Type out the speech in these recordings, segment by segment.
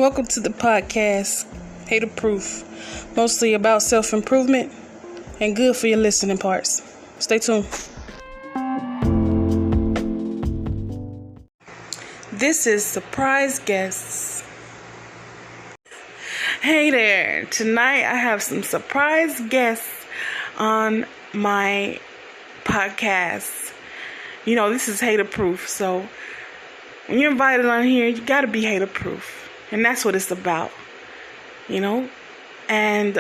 Welcome to the podcast, Hater Proof, mostly about self-improvement and good for your listening parts. Stay tuned. This is surprise guests. Hey there, tonight I have some surprise guests on my podcast. You know, this is Hater Proof, so when you're invited on here, you gotta be hater proof. And that's what it's about, you know? And,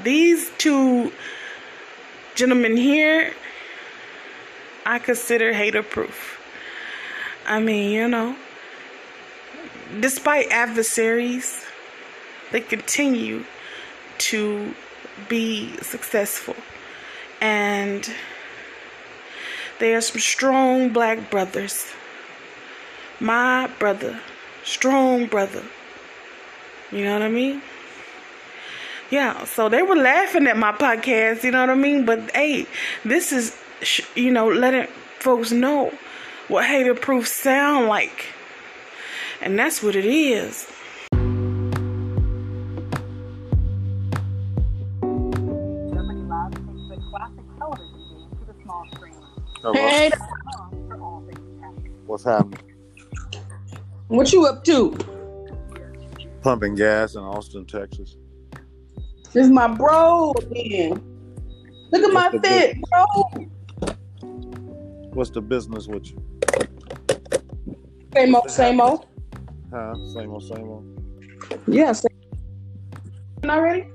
these two gentlemen here, I consider hater proof. I mean, you know, despite adversaries, they continue to be successful. And they are some strong black brothers. My brother, strong brother. You know what I mean? Yeah, so they were laughing at my podcast, you know what I mean? But hey, this is, letting folks know what hater proof sound like. And that's what it is. Hey. What's happening? What you up to? Pumping gas in Austin, Texas. This is my bro again. Look at my fit, bro. What's the business with you? Same old. Huh? Same old. Yeah, same. Not ready?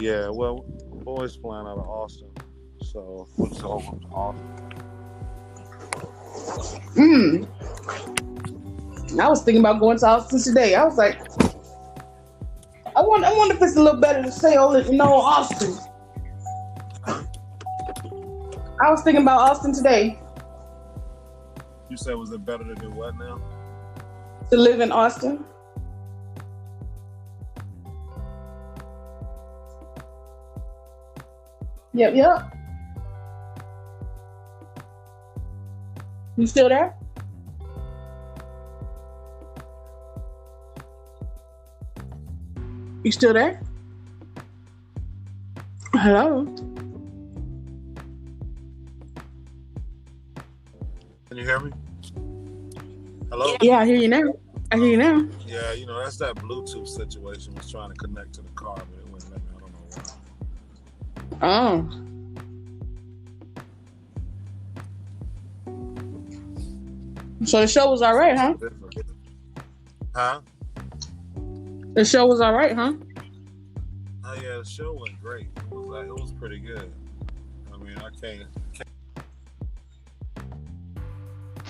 Yeah. Well, boys flying out of Austin, so we'll just over to Austin. I was thinking about going to Austin today. I was like, I wonder if it's a little better to stay in Austin. I was thinking about Austin today. You said, was it better to do what now? To live in Austin. Yep. You still there? You still there? Hello? Can you hear me? Hello? Yeah, I hear you now. Yeah, that's that Bluetooth situation. I was trying to connect to the car, but it wouldn't let me. I don't know why. So the show was all right, huh? Huh? The show was all right, huh? Oh yeah, the show went great. It was pretty good. I mean, I can't.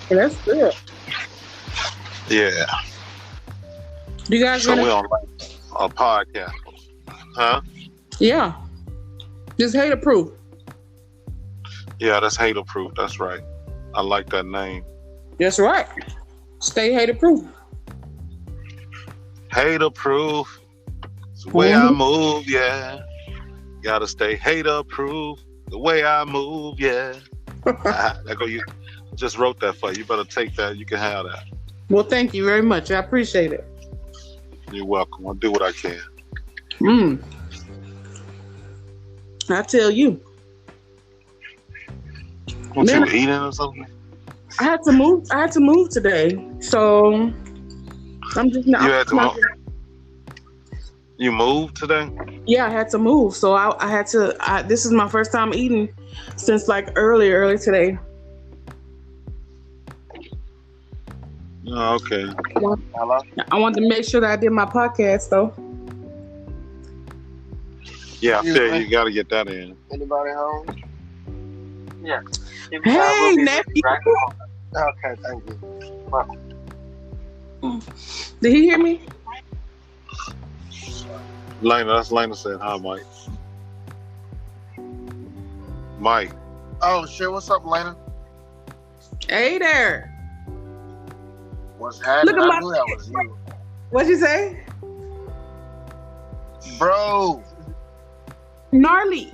That's good. Yeah. Do you guys so we're on a podcast, huh? Yeah. Just hater proof. Yeah, that's hater proof. That's right. I like that name. That's right. Stay hater proof. Hater proof. It's the way I move, yeah. Gotta stay hater proof. The way I move, yeah. You just wrote that for you. You better take that. You can have that. Well, thank you very much. I appreciate it. You're welcome. I'll do what I can. I tell you. What, you eating or something? I had to move today. So I'm just not. You had to move? You moved today? Yeah, I had to move. So I had to. This is my first time eating since like early today. Oh, okay. Hello? I wanted to make sure that I did my podcast though. Yeah, I feel you got to get that in. Anybody home? Yeah. Hey, nephew. Okay, thank you. Welcome. Did he hear me? That's Lena said, hi, Mike. Mike. Oh, shit. What's up, Lena? Hey there. What's happening? Look at I knew that was you. What'd you say? Bro. Gnarly.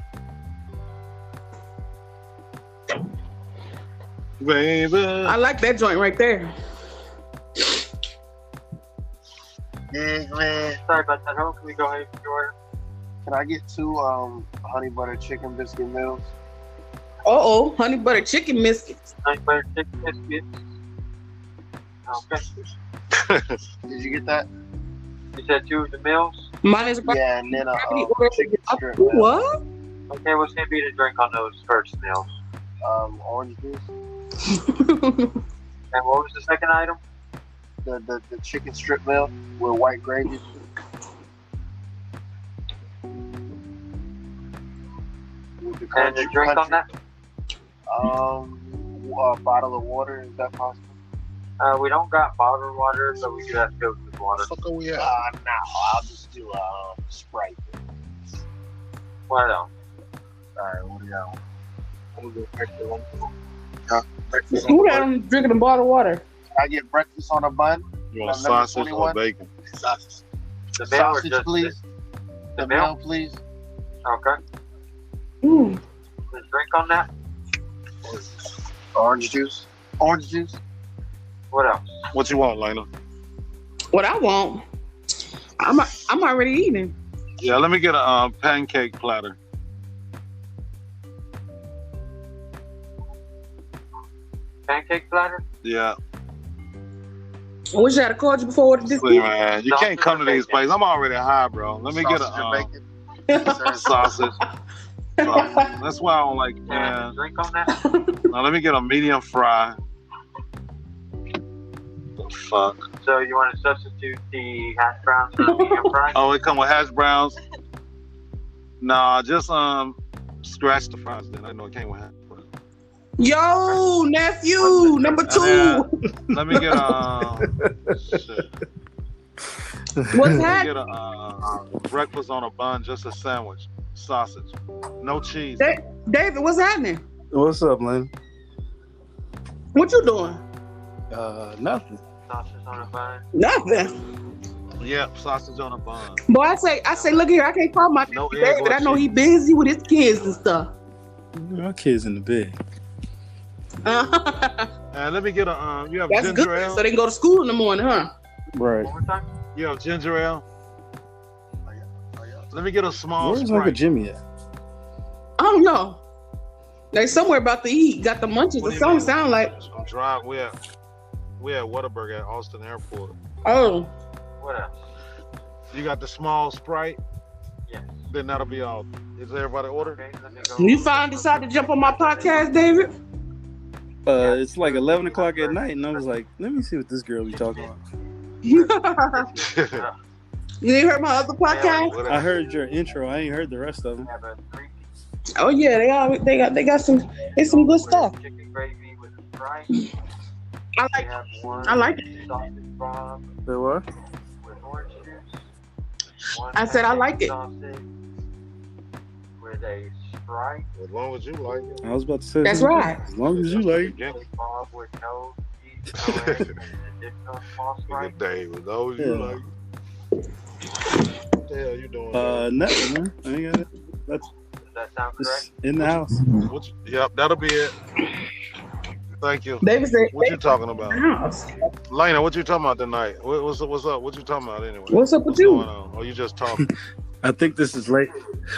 Baby. I like that joint right there. Big man. Sorry about that. Can we go ahead and order? Can I get 2 honey butter chicken biscuit meals? Honey butter chicken biscuits. Honey butter chicken biscuits. Okay. Did you get that? You said 2 of the meals? Mine is Yeah, and then a chicken strip. What? Okay, what's going to be the drink on those first meals? Orange juice. And what was the second item? The chicken strip meal with white gravy. With the And the drink on that? A bottle of water. Is that possible? We don't got bottled water, but we do have filtered water. What the fuck are we at? No, I'll just do Sprite. What else? Alright, what do you got? I'm gonna do breakfast on. Breakfast Who on got them drinking a bottle of water? Can I get breakfast on a bun? You want Number sausage 21? or bacon? Sausage. The meal or Sausage, just please. The meal? meal, please. Okay. Mm. The drink on that? Orange juice. Orange juice. What else? What you want, Lena? What I want, I'm already eating. Yeah, let me get a pancake platter. Pancake platter? Yeah. I wish I had called you before this. See, man, you can't come to these places. I'm already high, bro. Let me get Sausage and a bacon. sausage. That's why I don't like, And man. the drink on that? Now let me get a medium fry. The fuck? So you want to substitute the hash browns for the medium fry? Oh, it come with hash browns? Nah, just scratch the fries then. I know it came with hash browns. Yo, nephew, number 2. Let me get shit. What's Let me that? get a breakfast on a bun, just a sandwich, sausage, no cheese. David, what's happening? What's up, Lynn? What you doing? Nothing. Sausage on a bun. Nothing. Yep, sausage on a bun. Boy, I say, look here, I can't call my No egg David. or I know cheese. he busy with his kids and stuff. Our kids in the bed. And let me get a you have That's ginger good. ale? So they can go to school in the morning, huh? Right. One more time? You have ginger ale? Let me get a small Where's Sprite. Uncle Jimmy at? I don't know. They somewhere about to eat. Got the munchies What or do you something. mean? Sound like. I'm driving. We at Whataburger at Austin Airport. Oh, What else? You got the small Sprite? Yes. Then that'll be all. Is everybody ordered? Okay, let me go. you finally decided to jump on my podcast, David? It's like 11 o'clock at night, and I was like, let me see what this girl be talking about. You ain't heard my other podcast? I heard your intro. I ain't heard the rest of them. Have a 3 Oh yeah, they got some. It's some good stuff. chicken gravy with Sprite. I We like. have one I like it. sausage bomb The what? with orange juice. One I said I like it. sausage with a Sprite. As long as you like it. I was about to say. That's right. As long as you like. Chili bob with no cheese, no egg, and an additional small Sprite. Good day. As long as you Yeah. like it. What the hell you doing? Nothing, man. I ain't got it. That's Does that sound correct? it's in the house. Yep, that'll be it. Thank you. David said. What you talking about? House. Lena, what you talking about tonight? What's up? What you talking about anyway? What's up with What's you? going on? Or you just talking? I think this is late.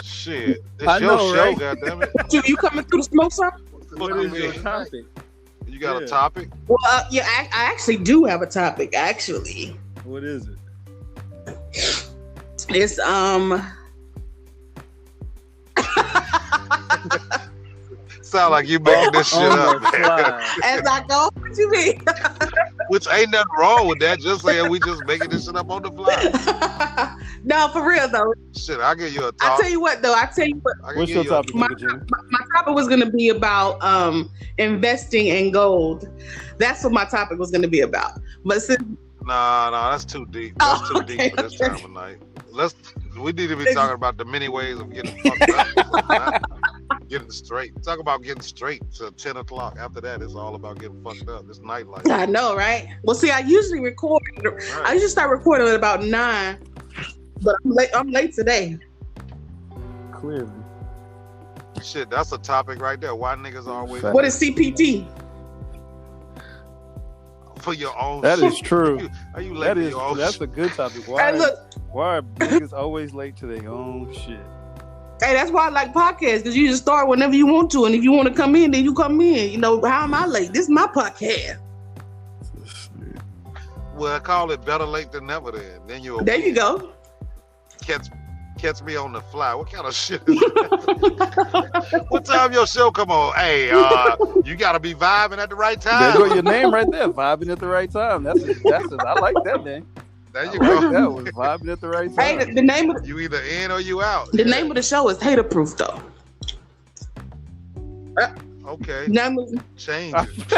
Shit. It's I your know, show, right? goddammit. You coming through the smoke shop? What What you is your mean? topic? You got a Yeah. topic? Well, yeah, I actually do have a topic. Actually, What is it? it's Sound like you making this shit On up, the man. fly. as I go. What you mean? Which ain't nothing wrong with that. Just saying we just making this shit up on the fly. No, for real though. Shit, I'll give you a I talk. tell you what though. I tell you what. I can What's give your you topic, My, Uncle Jimmy? my topic was going to be about investing in gold. That's what my topic was going to be about. But since Nah, that's too deep. That's Oh, too deep for this okay. time of night. We need to be talking about the many ways of getting fucked up. Not getting straight. Talk about getting straight till 10 o'clock. After that, it's all about getting fucked up. It's nightlife. I know, right? Well, see, I usually record. I Right. usually start recording at about 9, but I'm late today. Clearly. Shit, that's a topic right there. Why niggas always What is CPT? for your own That shit. is true. Are you late for your own That's shit? a good topic. Hey, look. Why are niggas always late to their own shit? Hey, that's why I like podcasts, because you just start whenever you want to, and if you want to come in, then you come in. You know, how am I late? This is my podcast. Well, call it better late than never then you'll There you go. catch me on the fly. What kind of shit is that? What time your show come on? Hey, you gotta be vibing at the right time. There go your name right there, vibing at the right time. That's I like that name. There you I like go. that one, vibing at the right time. Hey, the name of You either in or you out. the name of the show is Hater Proof, though. Okay. Name of- Change it.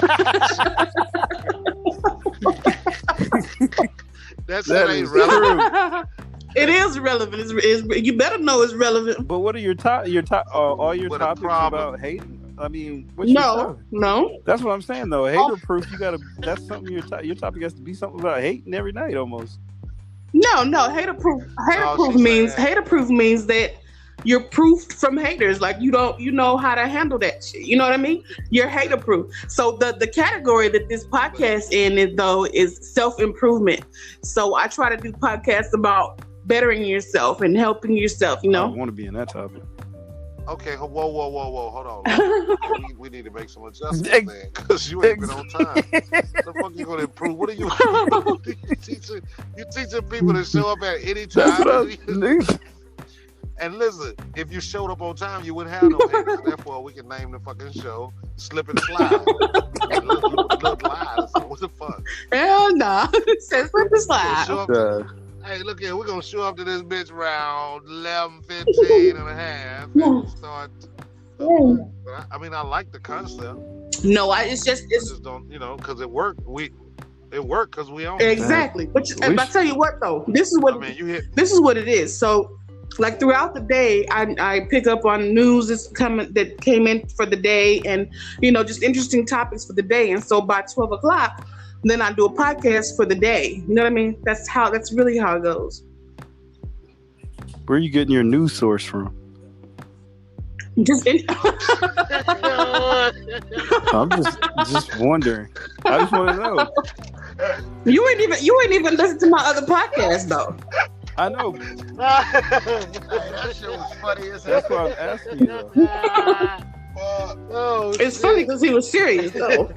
That shit That ain't is relevant. It is relevant. It's, you better know it's relevant. But what are your top? All your What a topics problem. about hating? I mean, what's your No, topic? no. That's what I'm saying though. Hater proof. You gotta. That's something. Your topic has to be something about hating every night almost. No, hater proof. she's saying- Hater proof means that you're proofed from haters. Like you know how to handle that shit. You know what I mean? You're hater proof. So the category that this podcast is self-improvement. So I try to do podcasts about bettering yourself and helping yourself. You I know. want to be in that topic. Okay, whoa, hold on. we need to make some adjustments then, because you ain't been on time. The fuck you gonna improve? What are you you teaching people to show up at any time? And listen, if you showed up on time, you wouldn't have no haters. Therefore, we can name the fucking show Slip and Slide. Look live. So what the fuck? Hell no. It says flip and slide. Show up hey, look here, we're gonna show up to this bitch around 11:15 and a half and start. But I like the concept. No, it's I just don't, because it worked. It worked because we own it. exactly. But I tell you what though, this is what this is what it is. So, like throughout the day, I pick up on news that came in for the day, and just interesting topics for the day. And so by 12 o'clock, then I do a podcast for the day. You know what I mean? That's really how it goes. Where are you getting your news source from? I'm just wondering. I just want to know. You ain't even listen to my other podcast though. I know. That shit was funny as hell. That's why I'm asking you. Though. It's funny because he was serious though.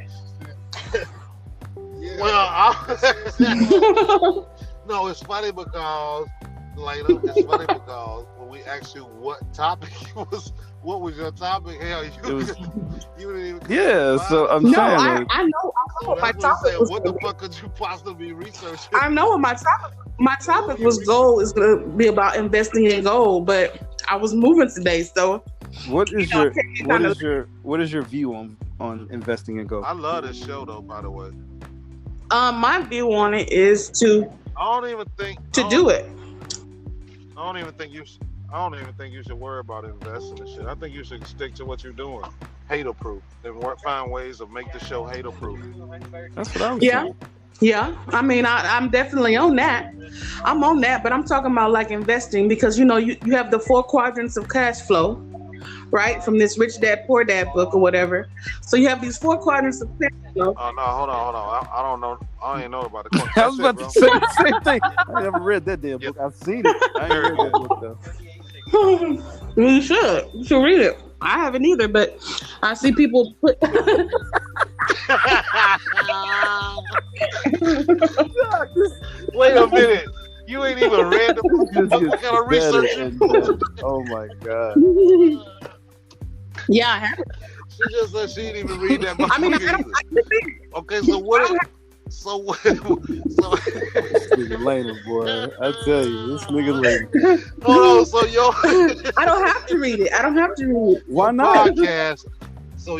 Well, no, it's funny because later. It's funny because when we asked you what topic what was your topic? Hell, you didn't even. Yeah, so I'm No, saying. I know what my topic was. What the fuck could you possibly be researching? I know what my topic was. Gold is going to be about investing in gold, but I was moving today, so. What is your view on investing in gold? I love this show though. By the way. My view on it is to do it. I don't even think you should worry about investing and shit. I think you should stick to what you're doing. Hater proof. And find ways to make the show hater proof. That's what I was saying. Yeah. I mean, I'm definitely on that. I'm on that, but I'm talking about like investing because you have the 4 quadrants of cash flow, right? From this Rich Dad Poor Dad book or whatever. So you have these 4 quadrants of cash flow. Oh no, hold on. I don't know. I ain't know about the I was about to say the same thing. I never read that damn book. I've seen it. I ain't read that book though. You should read it. I haven't either, but I see people put. Wait a minute. You ain't even read the book. What kind of research? Oh my god. Yeah, I haven't. She just said she didn't even read that book. I mean, Okay, so what? So This nigga lame, boy. I tell you, this nigga lame. hold on. So I don't have to read it. Why not? podcast. So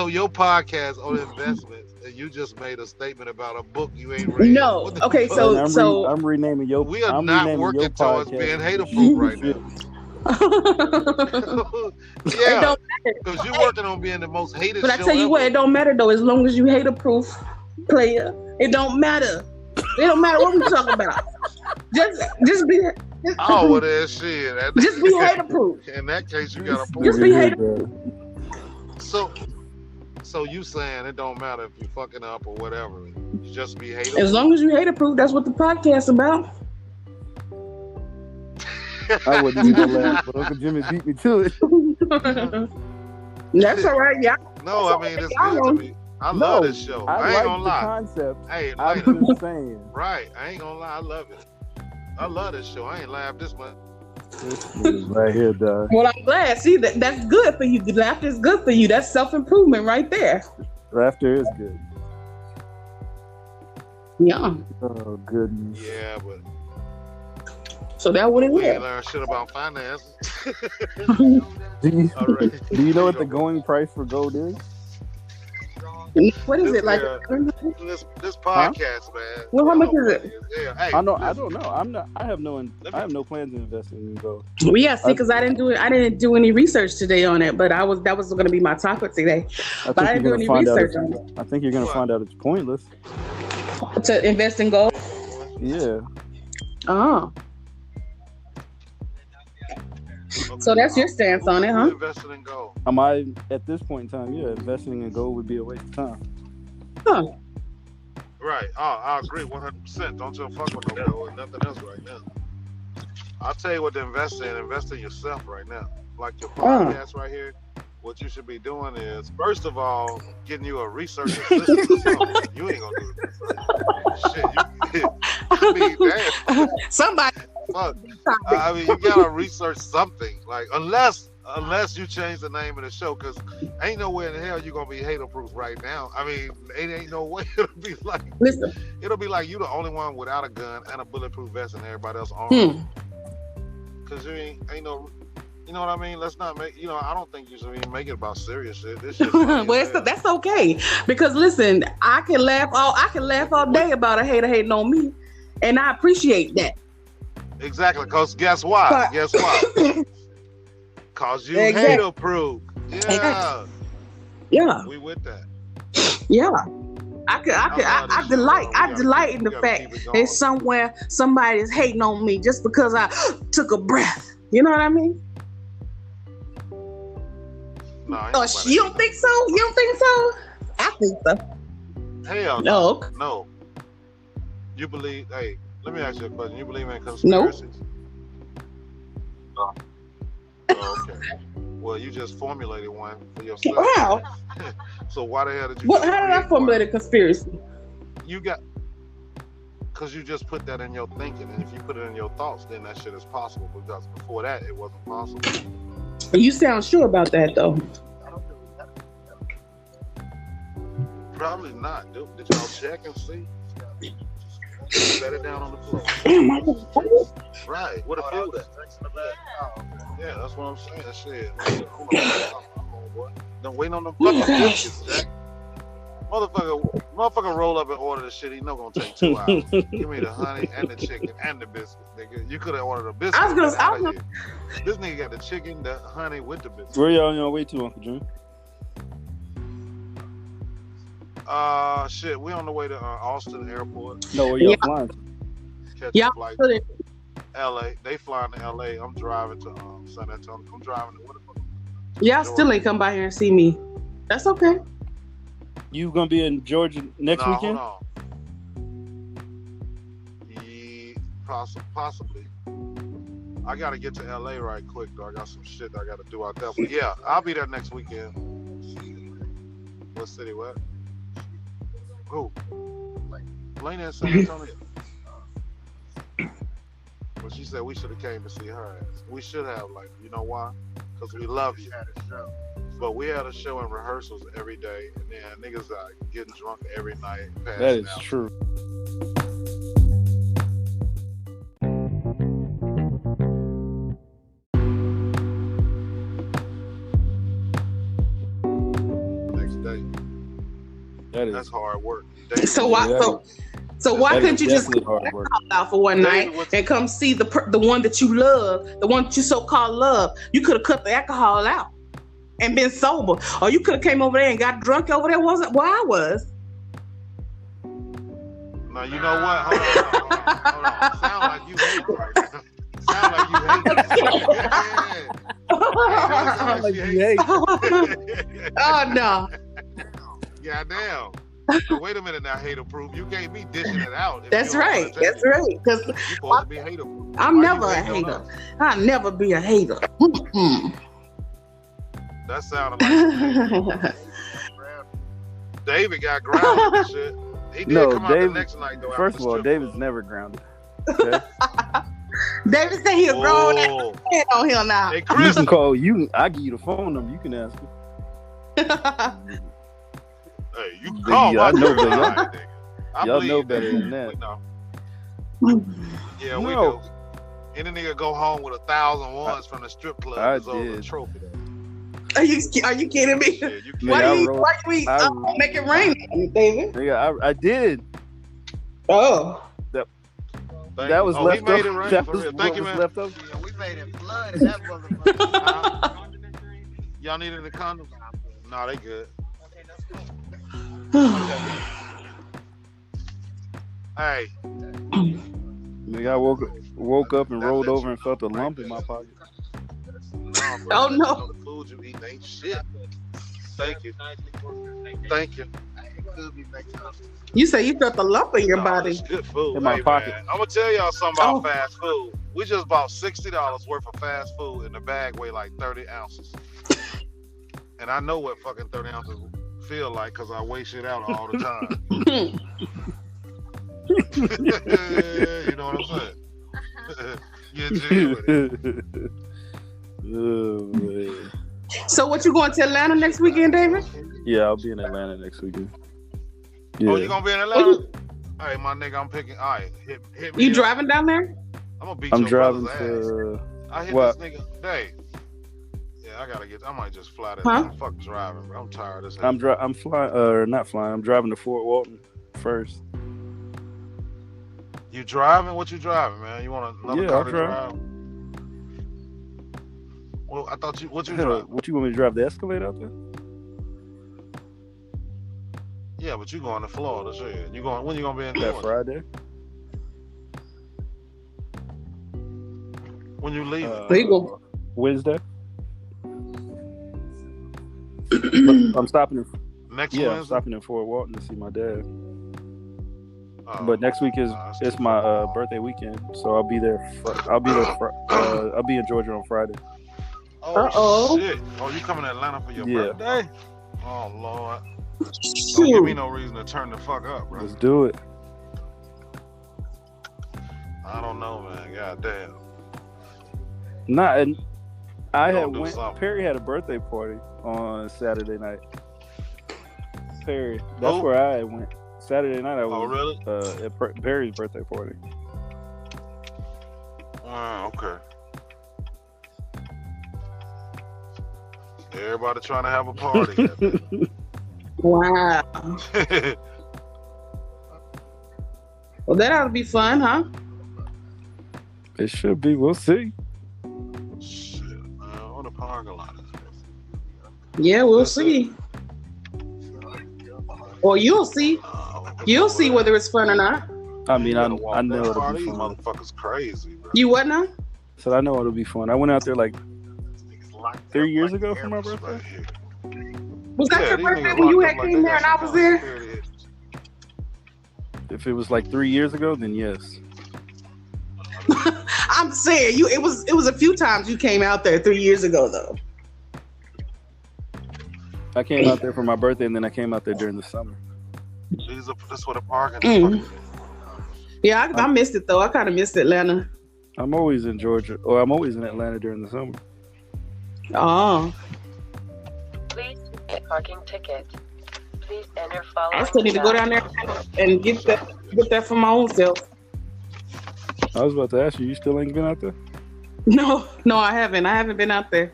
your podcast on investments, and you just made a statement about a book you ain't read. No. What the Okay, fuck? I'm renaming your. We are I'm not renaming working your towards podcast. being hater-proof right now. It Yeah, don't matter. because you're working on being the most hated But I show tell you ever. what, it don't matter though. As long as you hater proof player, it don't matter. It don't matter what we talk about. Just be. Oh, well, that shit. Just be hater proof. In that case, you got a point. Just be hater. So So you saying it don't matter if you fucking up or whatever. You just be hateable. As long as you hate approved, that's what the podcast's about. I wouldn't even laugh, but Uncle Jimmy beat me to it. That's all right, yeah. No, I mean it's good to me. I love this show. I ain't like gonna the lie. concept. Hey, I'm like, just saying. right? I ain't gonna lie. I love it. I love this show. I ain't laughed this much. This is right here, dog. Well, I'm glad. See, that's good for you. Laughter is good for you. That's self-improvement right there. Laughter is good. Yeah. Oh goodness. Yeah, but So that what it we ain't is. learned shit about finance. Do All right. you know what the going price for gold is? What is it like? This podcast, man. Well, how much is it? Yeah, hey, I know. listen. I don't know. I have no plans to invest in gold. Well, yeah, see, because I didn't do any research today on it, but that was going to be my topic today. But I didn't do any research on it. I think you're gonna find out it's pointless. To invest in gold. Yeah. Oh, Okay. so that's your stance on it, huh? Investing in gold. Am I at this point in time? Yeah, investing in gold would be a waste of time. Huh. Right. I agree 100%. Don't you fuck with no gold and nothing else right now. I'll tell you what to invest in. Invest in yourself right now. Like your podcast right here. What you should be doing is, first of all, getting you a research assistant or something. You ain't gonna do it. Shit, you need that. Somebody. Fuck. I mean, you gotta research something. Like, unless you change the name of the show, because ain't nowhere in hell you're gonna be hater proof right now. I mean, it ain't no way. Listen. It'll be like you the only one without a gun and a bulletproof vest, and everybody else armed. Because you ain't no. You know what I mean? Let's not make. I don't think you should even make it about serious shit. This shit. Well, that's okay, because listen, I can laugh all day about a hater hating on me, and I appreciate that. Exactly, because guess why? Because you hater proof. Yeah. Yeah. We with that. Yeah. I delight in the fact that somewhere somebody is hating on me just because I took a breath. You know what I mean? No, you don't think so? You don't think so? I think so. Hell no. No. You believe? Hey, let me ask you a question. You believe in conspiracies? No. Oh, okay. Well, you just formulated one for yourself. Wow. So why the hell did you? How did I formulate a conspiracy? Because you just put that in your thinking, and if you put it in your thoughts, then that shit is possible. Because before that, it wasn't possible. You sound sure about that, though. Probably not, dude. Did y'all check and see? Set it down on the floor. Right. What a fool that. Yeah, that's what I'm saying. That shit. Don't wait on the fucking biscuits, Jack. Motherfucker roll up and order the shit. He know gonna take 2 hours. Give me the honey and the chicken and the biscuit, nigga. You could have ordered a biscuit. This nigga got the chicken, the honey with the biscuit. Where y'all on your way to, Uncle Jim? Shit. We on the way to Austin Airport. No, where y'all flying to? Catch a flight to LA. They flying to LA. I'm driving to San Antonio. I'm driving to what the fuck? Y'all still ain't come by here and see me. That's okay. You gonna be in Georgia next weekend? Hold on. Possibly. I gotta get to LA right quick though. I got some shit I gotta do out there. But yeah, I'll be there next weekend. What city? What? Who? Lena in San Antonio. Well, she said we should have came to see her ass. We should have, you know why? Because we love you. But we had a show and rehearsals every day, and then niggas are getting drunk every night. That is true. Next day. That's hard work. So why couldn't you just call out for one night and come see the one that you love, the one that you so-called love? You could have cut the alcohol out and been sober, or you could have came over there and got drunk over there. Wasn't where I was. Now you know what? Hold on. Sound like you hate it right now. Sound like you hate it. Oh no. Goddamn. Now, wait a minute now, hater proof. You can't be dishing it out. If That's you don't right. wanna take That's it. right. Because You supposed to be hater proof. I'm Why never you a hating on hater. us? I'll never be a hater. That sounded like David got grounded and shit. He did No, come out David- the next night though. First after of all, the strip David's club. never grounded. Okay? David said he'll grow that Oh. head on him now. Hey, You Chris. can call you. I give you the phone number. You can ask me. Hey, you can Biggie, call my I know girl. better. All right, nigga. I Y'all believe know that. better than that. We know. Yeah, we No. do. Any nigga go home with 1,000 ones from the strip club I is over a did. trophy. Though. Are you kidding me? Shit, you Man, Why I do you wrote- I- make it rain on you, David? Nigga, I did. Oh. Thank That you. was He left made it over. rain. That For was real. what Thank you, was man. left over. Yeah, we made it flood in that motherfucker. Y'all need any condoms? Nah, they good. Hey, Nigga, I woke up and rolled over and felt a lump in my pocket. nah, bro. Oh, no. The food you eat ain't shit. Thank you. Thank you. You say you felt a lump in your Nah, body. it's good food. In my Hey, pocket. man, I'm gonna tell y'all something about Oh. fast food. We just bought $60 worth of fast food, and the bag weigh like 30 ounces. And I know what fucking 30 ounces feel like because I weigh shit out all the time. You know what I'm saying? Yeah, G with it. Oh, man. So what you going to Atlanta next weekend, David? Yeah, I'll be in Atlanta next weekend. Yeah. Oh, you gonna be in Atlanta? Hey, my nigga, I'm picking. All right, hit me. You up. driving down there? I'm gonna beat I'm your driving brother's ass. to. I hit what? this nigga. Dave. Yeah, I gotta get. I might just fly that. Huh? Fuck driving, bro. I'm tired as hell. I'm flying. Not flying. I'm driving to Fort Walton first. You driving? What you driving, man? You want another Yeah, car I'll to drive. drive? Well, I thought you. What you Hell, driving? what you want me to drive the Escalade out there? Yeah, but you going to Florida, shit. You going? When you gonna be in That Florida? Friday. When you leaving? There you go. Wednesday. I'm stopping in. Next Yeah, I'm Wednesday. stopping in Fort Walton to see my dad. Oh, But next week is nah, that's it's too my far. birthday weekend, so I'll be there. I'll be in Georgia on Friday. Oh Uh-oh. shit! Oh, you coming to Atlanta for your Yeah. birthday? Oh Lord! Don't give me no reason to turn the fuck up, bro. Let's do it. I don't know, man. God damn. Nah, and I Gonna had do went. something. Perry had a birthday party on Saturday night. Perry, that's Who? where I went. Saturday night I Oh was really? at Perry's birthday party. Okay. Everybody trying to have a party. Wow. Well, that ought to be fun, huh? It should be. We'll see. Shit, man. What a parking lot is this? Yeah, we'll That's see. Or you'll see. You'll see whether it's fun or not. I mean, I I know it'll be These fun. motherfuckers crazy, bro. You what now? So I know it'll be fun. I went out there like 3 years ago for my birthday. Right here. Was that Yeah, your these birthday niggas when you locked had up like came they there and got I was some kind of there? security. If it was like 3 years ago, then yes. I'm saying it was a few times you came out there 3 years ago though. I came out there for my birthday, and then I came out there during the summer. That's what a parking Mm. is. Yeah, I missed it though. I kind of missed Atlanta. I'm always in Georgia, or I'm always in Atlanta during the summer. Oh, Please get parking ticket. Please enter following. I still need to go down there and get that for my own self. I was about to ask you still ain't been out there? No, I haven't. I haven't been out there,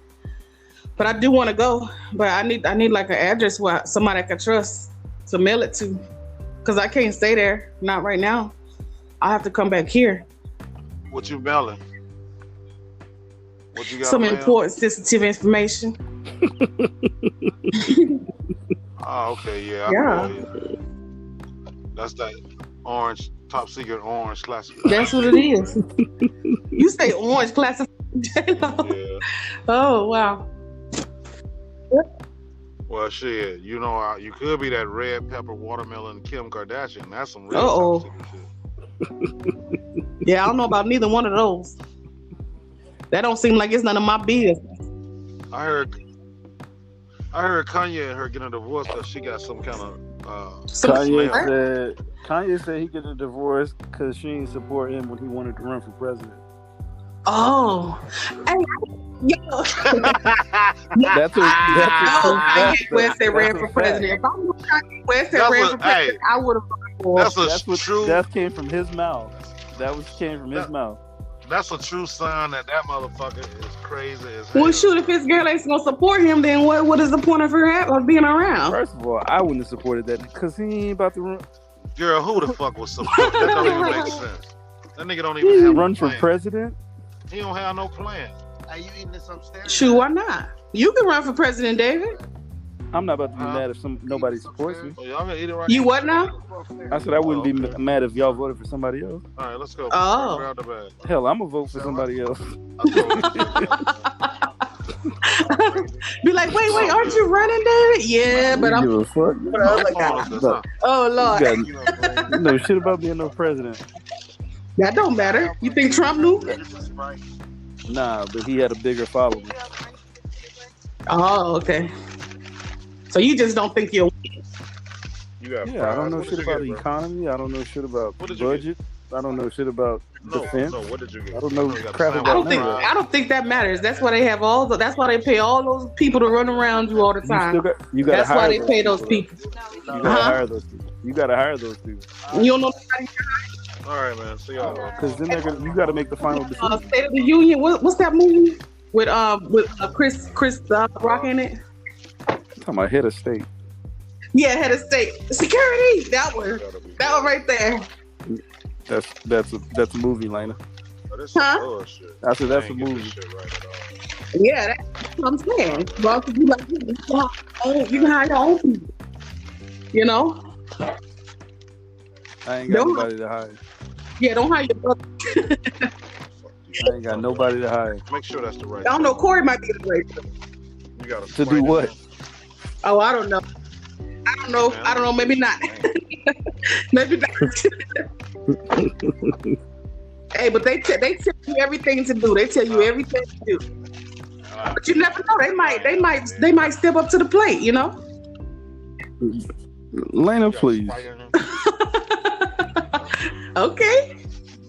but I do want to go. But I need like an address where somebody I can trust to mail it to, because I can't stay there. Not right now. I have to come back here. What you mailing? What you got? Some mail? important, sensitive information. Oh, okay, yeah. Yeah. You. That's that orange, top secret orange classic. That's what it is. You say orange classified. Yeah. Oh wow. Well, shit, you know, you could be that red pepper watermelon Kim Kardashian. That's some real Uh-oh. toxic shit. Yeah, I don't know about neither one of those. That don't seem like it's none of my business. I heard Kanye and her getting a divorce because she got some kind of Kanye said he get a divorce because she didn't support him when he wanted to run for president. Oh, hey, yo. That's Kanye West that ran for president. If I knew Kanye West that ran for president, I would have voted for him. That came from his mouth. Came from his mouth. That's a true sign that motherfucker is crazy as hell. Well, shoot, if his girl ain't gonna support him, then what is the point of her being around? First of all, I wouldn't have supported that because he ain't about to run. Girl, who the fuck would support? That don't even make sense. That nigga don't even have run a plan. for president. He don't have no plan. Are you eating this upstairs? Shoot, why not? You can run for president, David. I'm not about to be mad if nobody supports me. Oh, y'all gonna eat it right You now? what now? I said I wouldn't be mad if y'all voted for somebody else. All right, let's go. Oh. Grab the bag. Hell, I'm gonna vote for somebody else. Be like, wait, aren't you running, David? Yeah, but I'm. Give a fuck. Oh Lord, You know shit about being no president. that don't matter. You think Trump knew? Nah, but he had a bigger following. Oh, okay. So you just don't think you'll. I don't know shit about the economy. I don't know shit about budget. I don't know shit about defense. No, what did you get? I don't know crap I about don't think that matters. That's why they have that's why they pay all those people to run around you all the time. You gotta That's why they pay those people. You gotta hire those people. You gotta hire those people. You don't know nobody. All right, man. See y'all. Because then you gotta make the final decision. State of the Union. What's that movie with Chris Rock in it? I'm talking about head of state. Yeah, head of state security. That one right there. That's a movie, Lena. Huh? I said that's a movie. Yeah, that's what I'm saying. Well, you like you can hire your own people. You know. I ain't got nobody to hire. Yeah, don't hire your brother. I ain't got nobody to hire. Make sure that's the right. I don't know. Corey might be the right. You gotta to do what? Oh, I don't know. I don't know. Maybe not. Maybe not. Hey, but they tell you everything to do. They tell you everything to do. But you never know. They might step up to the plate. You know. Lena, please. Okay.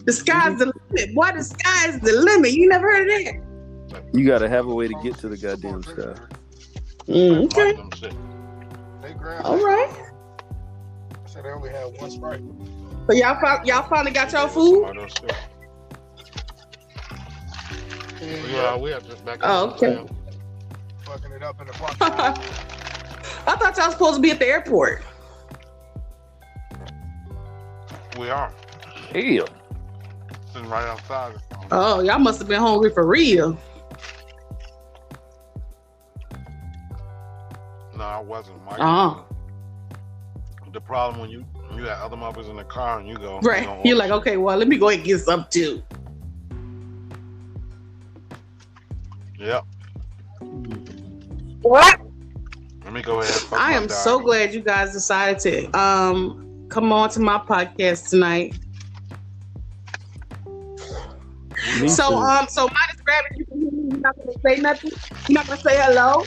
The sky's the limit. Boy, the sky's the limit. You never heard of that? You gotta have a way to get to the goddamn sky. Okay. All right. So they only had one Sprite. So y'all finally got y'all food? Yeah, we have just back. Oh, okay. Fucking it up in the park. I thought y'all supposed to be at the airport. We are. Hell. Sitting right outside. Oh, y'all must have been hungry for real. No, I wasn't. Mike. The problem when you got other mothers in the car and you go right. You're like, okay, well, let me go ahead and get some too. Yep. What? Let me go ahead. I am so glad you guys decided to come on to my podcast tonight. So minus gravity, you can hear me. You're not gonna say nothing. You're not gonna say hello.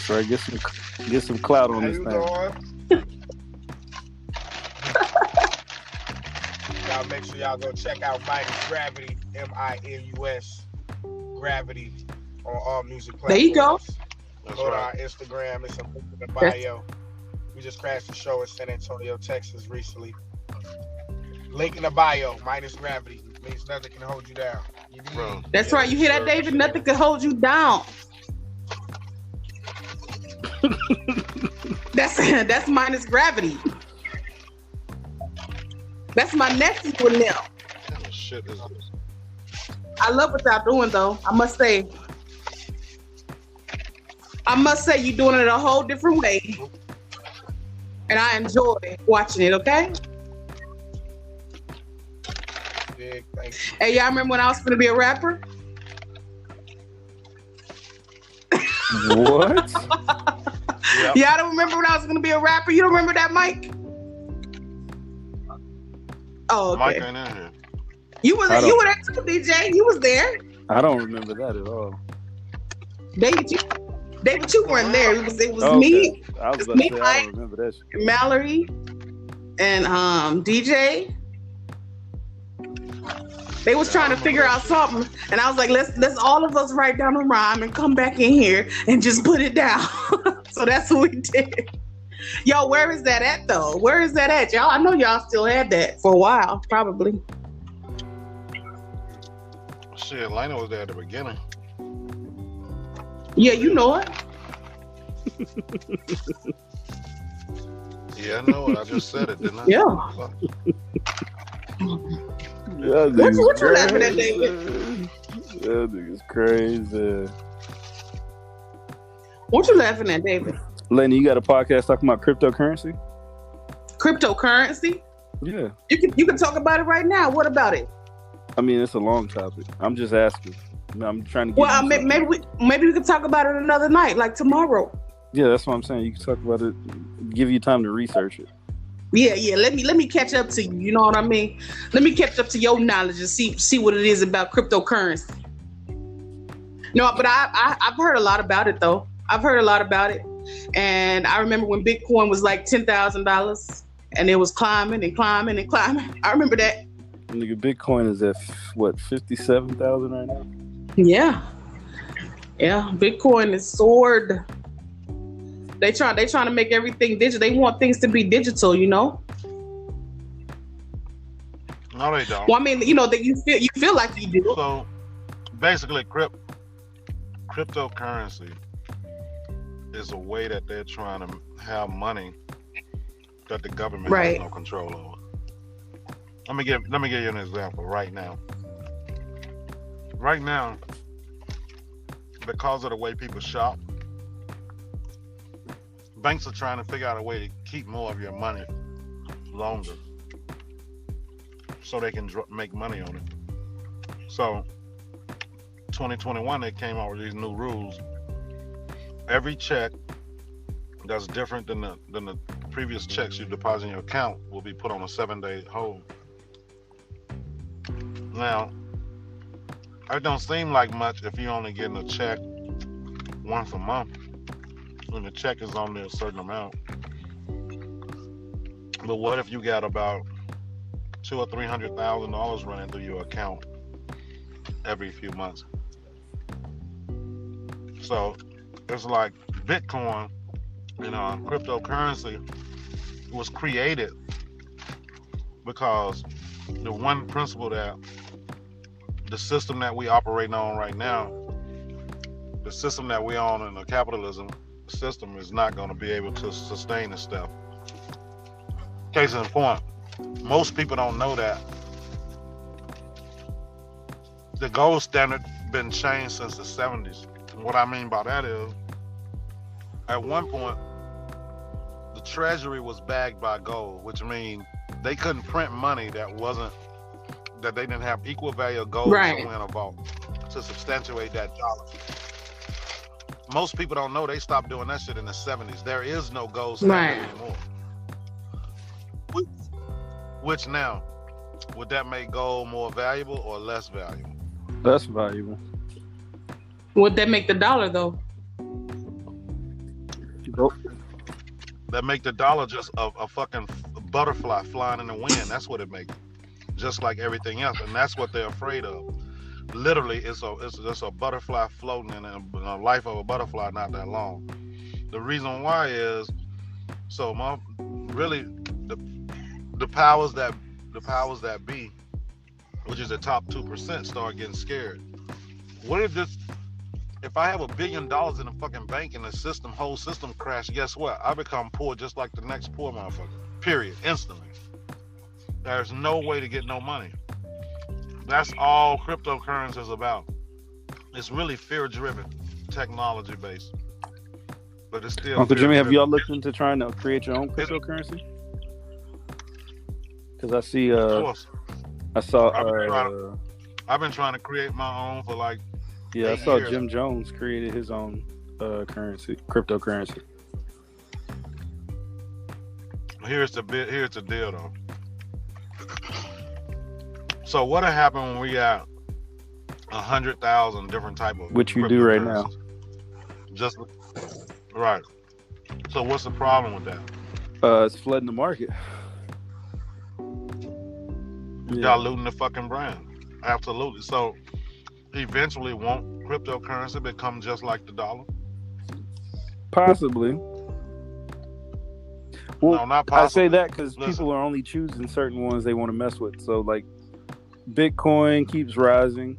Right, get some clout on this thing. Y'all make sure y'all go check out Minus Gravity, MINUS Gravity on all music platforms. There you go. Go to our Instagram. It's a link in the bio. We just crashed the show in San Antonio, Texas recently. Link in the bio, Minus Gravity. It means nothing can hold you down. That's right. You hear that, David? Nothing can hold you down. That's Minus Gravity. That's my nephew with them. What shit is this? I love what y'all doing, though. I must say, you're doing it a whole different way, and I enjoy watching it. Okay. Big thank you. Hey, y'all remember when I was going to be a rapper? What? Yep. Y'all don't remember when I was going to be a rapper? You don't remember that, Mike? Oh, okay. Mike ain't in here. You were there too, DJ. You was there. I don't remember that at all. David, you weren't there. It was okay. me. I was about to say, I don't remember that shit. Mallory and DJ. They was trying to figure out something, and I was like, let's all of us write down a rhyme and come back in here and just put it down. So that's what we did. Yo, where is that at though? Where is that at, y'all? I know y'all still had that for a while, probably. Shit, Lena was there at the beginning. Yeah, you know it. Yeah, I know it. I just said it, didn't I? Yeah. What you crazy. laughing at, David? That nigga's crazy. What you laughing at, David? Lenny, you got a podcast talking about cryptocurrency? Cryptocurrency? Yeah. You can talk about it right now. What about it? I mean, it's a long topic. I'm just asking. I'm trying to get maybe we could talk about it another night, like tomorrow. Yeah, that's what I'm saying. You can talk about it, give you time to research it. Yeah. Let me catch up to you. You know what I mean? Let me catch up to your knowledge and see what it is about cryptocurrency. No, but I've heard a lot about it though. I've heard a lot about it, and I remember when Bitcoin was like $10,000, and it was climbing and climbing and climbing. I remember that. Nigga, Bitcoin is at what, 57,000 right now? Yeah. Bitcoin is soared. They trying to make everything digital. They want things to be digital, you know. No, they don't. Well, I mean, you know that you feel like you do. So basically, cryptocurrency is a way that they're trying to have money that the government has no control over. Let me give you an example right now. Right now, because of the way people shop, banks are trying to figure out a way to keep more of your money longer so they can make money on it. So 2021, they came out with these new rules. Every check that's different than the previous checks you deposit in your account will be put on a 7-day hold. Now, it don't seem like much if you're only getting a check once a month, when the check is only a certain amount. But what if you got about $200,000 or $300,000 running through your account every few months? So it's like Bitcoin, cryptocurrency was created because the one principle that the system that we operate on right now, the system that we own in the capitalism system, is not going to be able to sustain this stuff. Case in point, most people don't know that the gold standard been changed since the 70s. And what I mean by that is, at one point, the treasury was bagged by gold, which means they couldn't print money that they didn't have equal value of gold somewhere in a vault to substantiate that dollar. Most people don't know they stopped doing that shit in the 70s. There is no gold standard anymore. Which now, would that make gold more valuable or less valuable? Less valuable. Would that make the dollar though? Nope. That make the dollar just a fucking butterfly flying in the wind. That's what it makes. Just like everything else, and that's what they're afraid of. Literally, it's just a butterfly floating in the life of a butterfly not that long. The reason why is really the powers that be, which is the top 2%, start getting scared. What if I have $1 billion in the fucking bank and the whole system crash? Guess what? I become poor just like the next poor motherfucker. Period. Instantly. There's no way to get no money. That's all cryptocurrency is about. It's really fear-driven, technology-based. But it's still Uncle Jimmy, have y'all looked into trying to create your own cryptocurrency? Because I see, I've been trying to create my own for like 8 I saw years. Jim Jones created his own. cryptocurrency. Here's the deal, though. So what happened when we got 100,000 different type of which you do right now? Just right. So what's the problem with that? It's flooding the market. Y'all looting the fucking brand. Absolutely. So eventually, won't cryptocurrency become just like the dollar? Possibly. Well, no, not possibly. I say that because people are only choosing certain ones they want to mess with. So, like, Bitcoin keeps rising.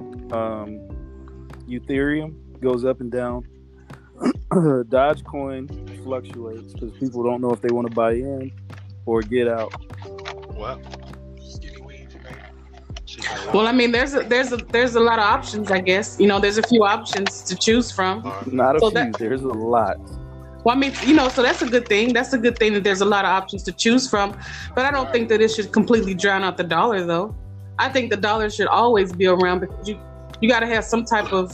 Ethereum goes up and down. Dogecoin fluctuates because people don't know if they want to buy in or get out. What? Well, I mean, there's a lot of options, I guess. You know, there's a few options to choose from. Not a few. There's a lot. Well, I mean, you know, so that's a good thing. That's a good thing that there's a lot of options to choose from. But I don't think that it should completely drown out the dollar, though. I think the dollar should always be around because you got to have some type of.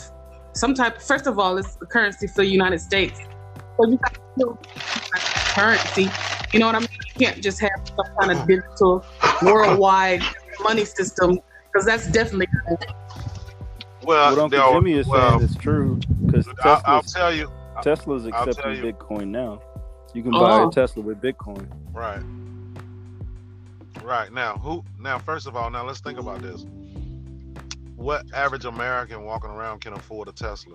First of all, it's the currency for the United States. So you got to currency. You know what I mean? You can't just have some kind of digital worldwide money system because that's definitely. Well, what Uncle Jimmy is saying is true because I'll tell you. Tesla's accepting Bitcoin now. You can buy a Tesla with Bitcoin. Right. Now, first of all, let's think about this. What average American walking around can afford a Tesla?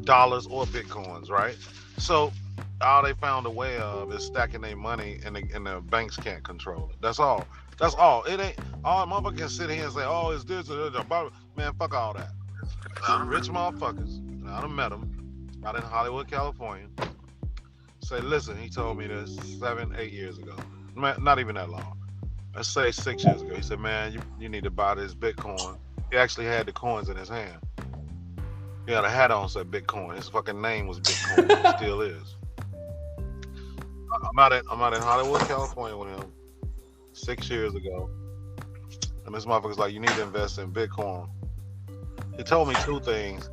Dollars or Bitcoins, right? So all they found a way of is stacking their money and the banks can't control it. That's all. It ain't all motherfuckers can sit here and say, oh, it's this or that. Man, fuck all that. Rich motherfuckers. I done met them out in Hollywood, California. Say, listen, he told me this 7-8 years ago. Man, not even that long. Let's say 6 years ago. He said, man, you need to buy this Bitcoin. He actually had the coins in his hand. He had a hat on, said Bitcoin. His fucking name was Bitcoin. It still is. I'm out in Hollywood, California with him 6 years ago. And this motherfucker's like, you need to invest in Bitcoin. He told me two things.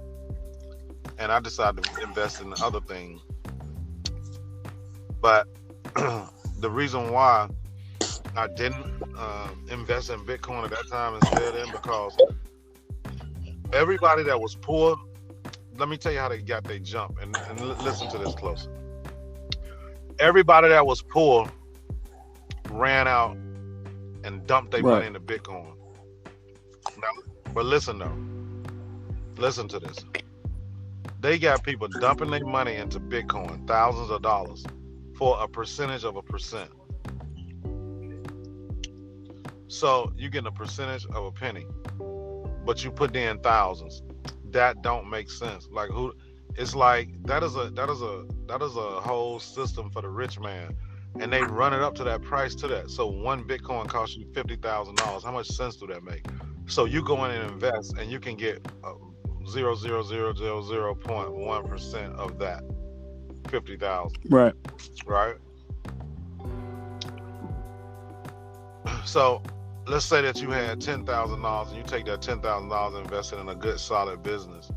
And I decided to invest in the other thing. But the reason why I didn't invest in Bitcoin at that time instead is because everybody that was poor, let me tell you how they got their jump. And listen to this closely. Everybody that was poor ran out and dumped their money into Bitcoin. Now, but listen though. Listen to this. They got people dumping their money into Bitcoin, thousands of dollars, for a percentage of a percent. So you get a percentage of a penny, but you put in thousands. That don't make sense. Like who? It's like that is a whole system for the rich man, and they run it up to that price to that. So one Bitcoin costs you $50,000. How much sense do that make? So you go in and invest, and you can get 0.1% of that 50,000. Right. So let's say that you had $10,000 and you take that $10,000 and invest it in a good solid business,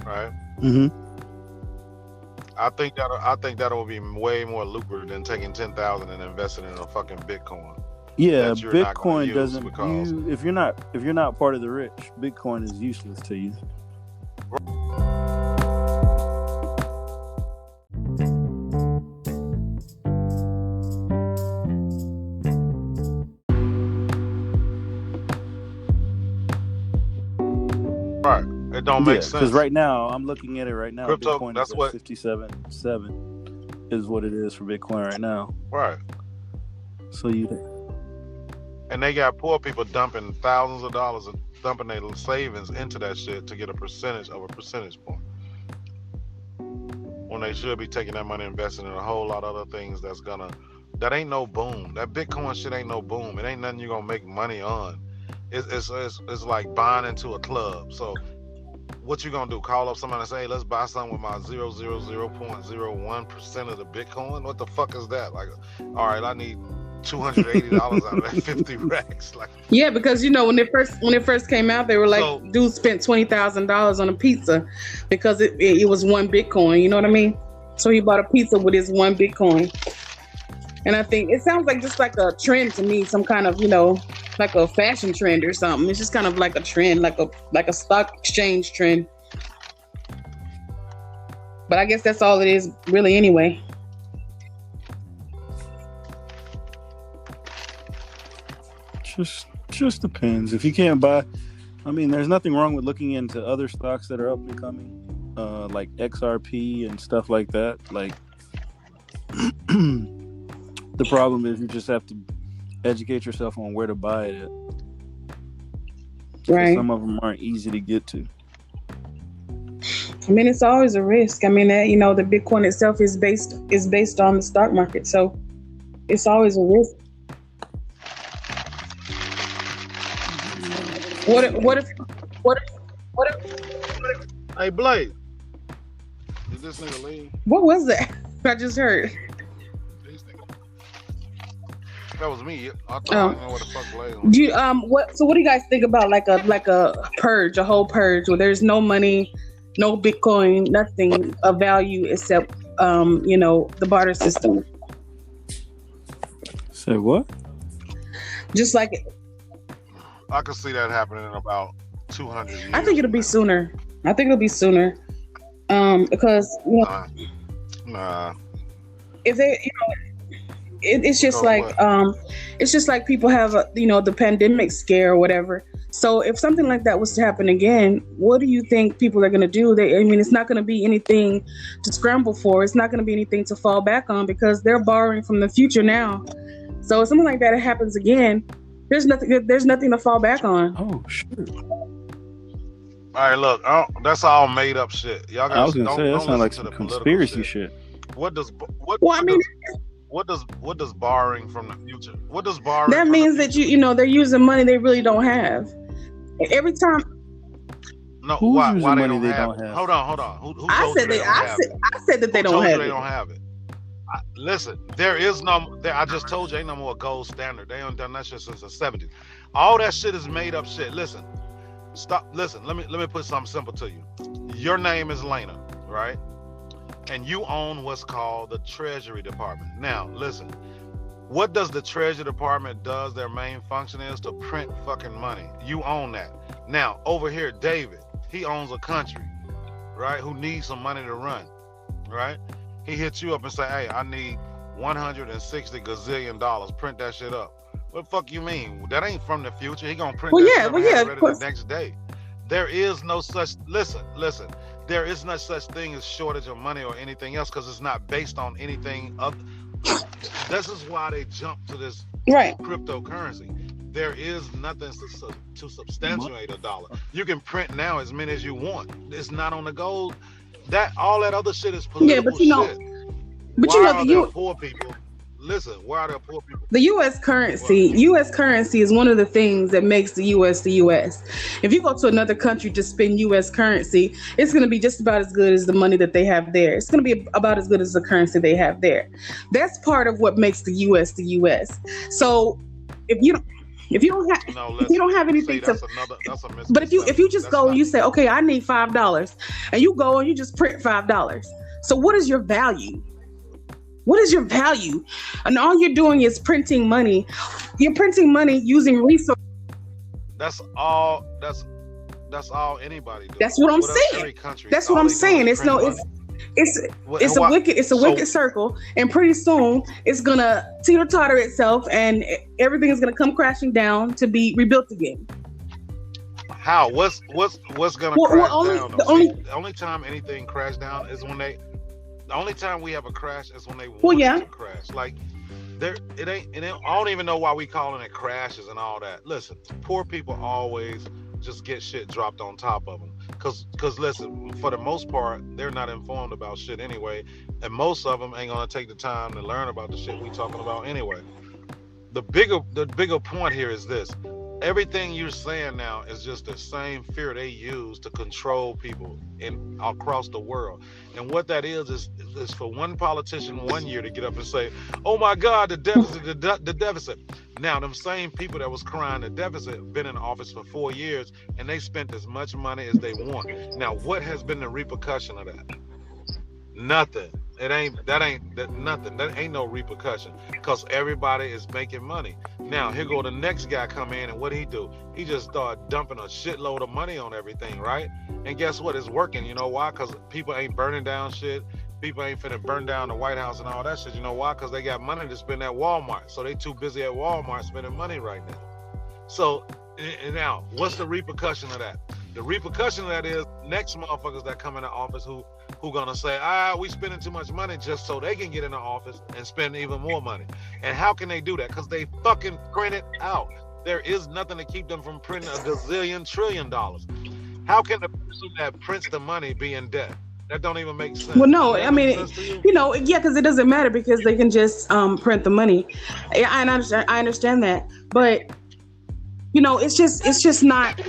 right? Mm-hmm. I think that will be way more lucrative than taking $10,000 and investing in a fucking Bitcoin. Yeah, Bitcoin doesn't. If you're not part of the rich, Bitcoin is useless to you. Right, it don't make sense. Because right now, I'm looking at it right now. Crypto, Bitcoin that's is what 57.7 is what it is for Bitcoin right now. Right. So and they got poor people dumping thousands of dollars and dumping their savings into that shit to get a percentage of a percentage point. When they should be taking that money and investing in a whole lot of other things that ain't no boom. That Bitcoin shit ain't no boom. It ain't nothing you're gonna make money on. It's like buying into a club. So what you gonna do? Call up somebody and say, hey, let's buy something with my 0.01% of the Bitcoin? What the fuck is that? Like, all right, I need $280 out of that 50 racks. Like, yeah, because when it first came out, they were like, dude spent $20,000 on a pizza because it was one Bitcoin. You know what I mean? So he bought a pizza with his one Bitcoin. And I think it sounds like just like a trend to me, some kind of, like a fashion trend or something. It's just kind of like a trend, like a stock exchange trend. But I guess that's all it is really anyway. Just depends. If you can't buy, I mean, there's nothing wrong with looking into other stocks that are up and coming, like XRP and stuff like that. Like, the problem is you just have to educate yourself on where to buy it at. Right. Some of them aren't easy to get to. I mean, it's always a risk. I mean, the Bitcoin itself is based on the stock market, so it's always a risk. What if? Hey, Blake, did this nigga leave? What was that? I just heard. That was me. I thought I didn't know what the fuck Blake was. Do you, So what do you guys think about like a purge, a whole purge, where there's no money, no Bitcoin, nothing of value except the barter system? Say what? Just like I could see that happening in about 200 years. I think it'll be sooner. Because nah. If they, it's just it's just like people have the pandemic scare or whatever. So if something like that was to happen again, what do you think people are going to do? It's not going to be anything to scramble for. It's not going to be anything to fall back on because they're borrowing from the future now. So if something like that happens again, there's nothing to fall back on. Oh, shit. All right, look, that's all made up shit. Y'all guys, I was gonna say that sounds like some conspiracy shit. What does borrowing from the future? What does borrowing? That means that they're using money they really don't have. Every time. No, why they don't have it? Hold on. Who I said that they don't have it. They don't have it. Listen, there is no. I just told you, ain't no more gold standard. They ain't done that shit since the 70s. All that shit is made up shit. Listen, stop. Listen, let me put something simple to you. Your name is Lena, right? And you own what's called the Treasury Department. Now, listen, what does the Treasury Department does? Their main function is to print fucking money. You own that. Now, over here, David, he owns a country, right? Who needs some money to run, right? He hits you up and say, hey, I need $160 gazillion. Print that shit up. What the fuck you mean? That ain't from the future. He gonna print that shit ready the next day. There is no such, listen. There is no such thing as shortage of money or anything else because it's not based on anything other. This is why they jump to this cryptocurrency. There is nothing to substantiate a dollar. You can print now as many as you want. It's not on the gold. All that other shit is political shit. The poor people. Listen, why are there poor people? The U.S. currency is one of the things that makes the U.S. the U.S. If you go to another country to spend U.S. currency, it's going to be just about as good as the money that they have there. It's going to be about as good as the currency they have there. That's part of what makes the U.S. the U.S. So if you don't have anything but if you just go and you say, okay, I need $5, and you go and you just print $5. So what is your value? What is your value? And all you're doing is printing money. You're printing money using resources. That's all anybody does. That's what I'm saying. That's what I'm saying. It's a wicked circle, and pretty soon it's gonna teeter-totter itself, and everything is gonna come crashing down to be rebuilt again. How? What's gonna crash down? The only time anything crash down is when they. The only time we have a crash is when they want it to crash. Like, it ain't. I don't even know why we calling it crashes and all that. Listen, poor people always just get shit dropped on top of them. Cause listen, for the most part, they're not informed about shit anyway, and most of them ain't gonna take the time to learn about the shit we talking about anyway. The bigger point here is this: everything you're saying now is just the same fear they use to control people in across the world. And what that is for one politician 1 year to get up and say, "Oh my God, the deficit, the deficit." Now, them same people that was crying the deficit been in office for 4 years, and they spent as much money as they want. Now, what has been the repercussion of that? Nothing. Nothing. That ain't no repercussion because everybody is making money. Now here go the next guy come in, and what he do? He just start dumping a shitload of money on everything, right? And guess what? It's working. You know why? Because people ain't burning down shit. People ain't finna burn down the White House and all that shit. You know why? Because they got money to spend at Walmart. So they too busy at Walmart spending money right now. So now, what's the repercussion of that? The repercussion of that is next motherfuckers that come into office who gonna say, we spending too much money just so they can get into office and spend even more money. And how can they do that? Because they fucking print it out. There is nothing to keep them from printing $1 gazillion trillion. How can the person that prints the money be in debt? That don't even make sense. Well, no, I mean, yeah, because it doesn't matter because they can just print the money. I understand that, but it's just not.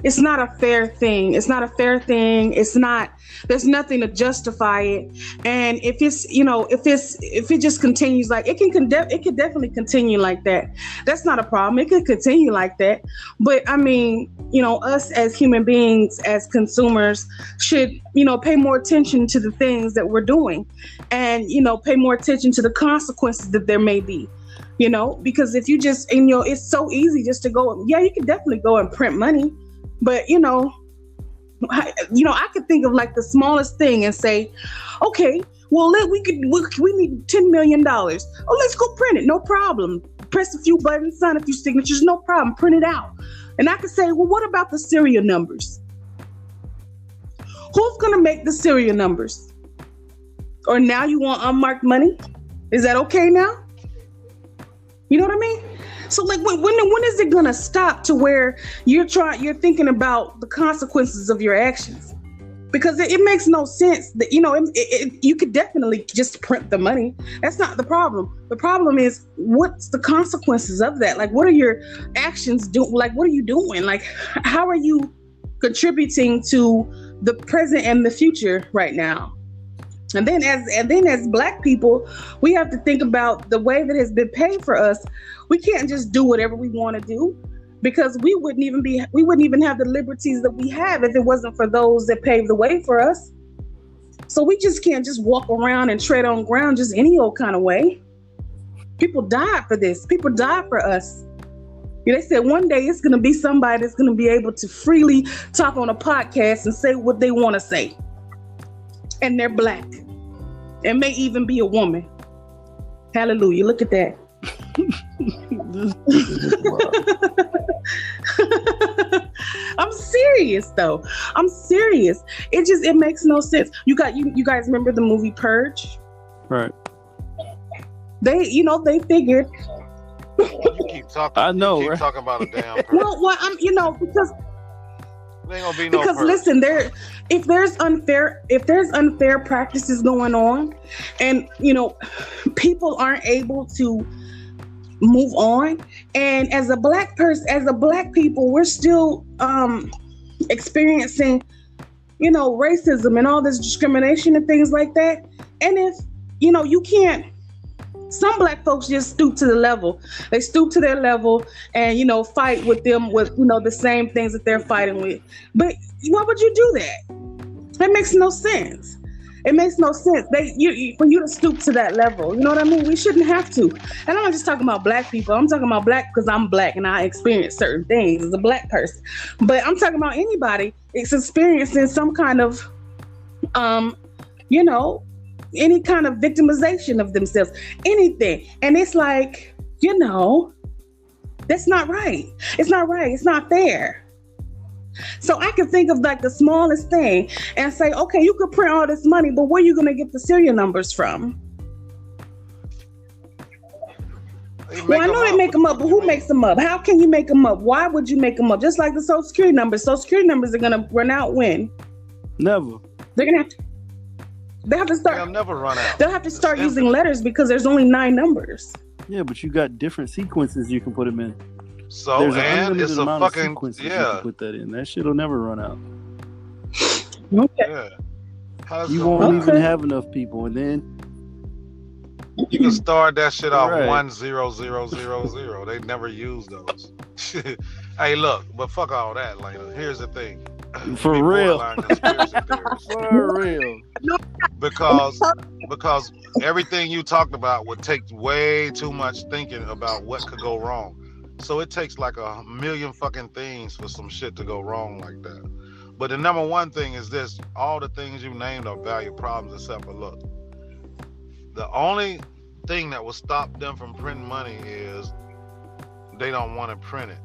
It's not a fair thing. It's not a fair thing. It's not. There's nothing to justify it. And if it just continues like it could definitely continue like that. That's not a problem. It could continue like that. But I mean, us as human beings, as consumers, should pay more attention to the things that we're doing, and pay more attention to the consequences that there may be. Because if you just it's so easy just to go. Yeah, you can definitely go and print money. But, I could think of like the smallest thing and say, okay, well, we need $10 million. Oh, let's go print it. No problem. Press a few buttons, sign a few signatures. No problem. Print it out. And I could say, well, what about the serial numbers? Who's going to make the serial numbers? Or now you want unmarked money? Is that okay now? You know what I mean? So like when is it gonna stop to where you're thinking about the consequences of your actions? Because it makes no sense that you could definitely just print the money. That's not the problem. The problem is what's the consequences of that? Like what are your actions doing? Like what are you doing? Like how are you contributing to the present and the future right now? And then as Black people, we have to think about the way that has been paid for us. We can't just do whatever we want to do because we wouldn't even have the liberties that we have if it wasn't for those that paved the way for us. So we just can't just walk around and tread on ground just any old kind of way. People died for this. People died for us. They said one day it's going to be somebody that's going to be able to freely talk on a podcast and say what they want to say. And they're Black. And may even be a woman. Hallelujah. Look at that. I'm serious though. I'm serious. It makes no sense. You guys remember the movie Purge? Right. They figured. You keep talking. I know, you keep right? talking about a damn purge. Well, I'm because there ain't gonna be no because purge. listen, if there's unfair practices going on, and people aren't able to move on, and as a Black people, we're still experiencing racism and all this discrimination and things like that. And if you can't. Some Black folks just stoop to the level. They stoop to their level and, fight with them with, the same things that they're fighting with. But why would you do that? That makes no sense. It makes no sense. For you to stoop to that level. You know what I mean? We shouldn't have to. And I'm not just talking about Black people. I'm talking about Black because I'm Black and I experience certain things as a Black person. But I'm talking about anybody that's experiencing some kind of, any kind of victimization of themselves, anything. And it's like, that's not right. It's not right. It's not fair. So I can think of like the smallest thing and say, okay, you could print all this money, but where are you going to get the serial numbers from? Well, I know they make them up, but who makes them up? How can you make them up? Why would you make them up? Just like the Social Security numbers. Social Security numbers are going to run out when? Never. They're going to have to. They have to start. They'll never run out. They'll have to start using letters because there's only 9 numbers. Yeah, but you got different sequences you can put them in. So There's an and unlimited it's a amount of fucking sequences you can put that in. That shit'll never run out. Okay. yeah. How's You it won't run even out? have enough people, and then You can start that shit off Right. 10000. They never use those. Hey, look, but fuck all that, Lena. Here's the thing. For We real. borderline conspiracy theorists. for real. because everything you talked about would take way too much thinking about what could go wrong. So it takes like a million fucking things for some shit to go wrong like that. But the number one thing is this: all the things you named are value problems, except for look. The only thing that will stop them from printing money is they don't want to print it.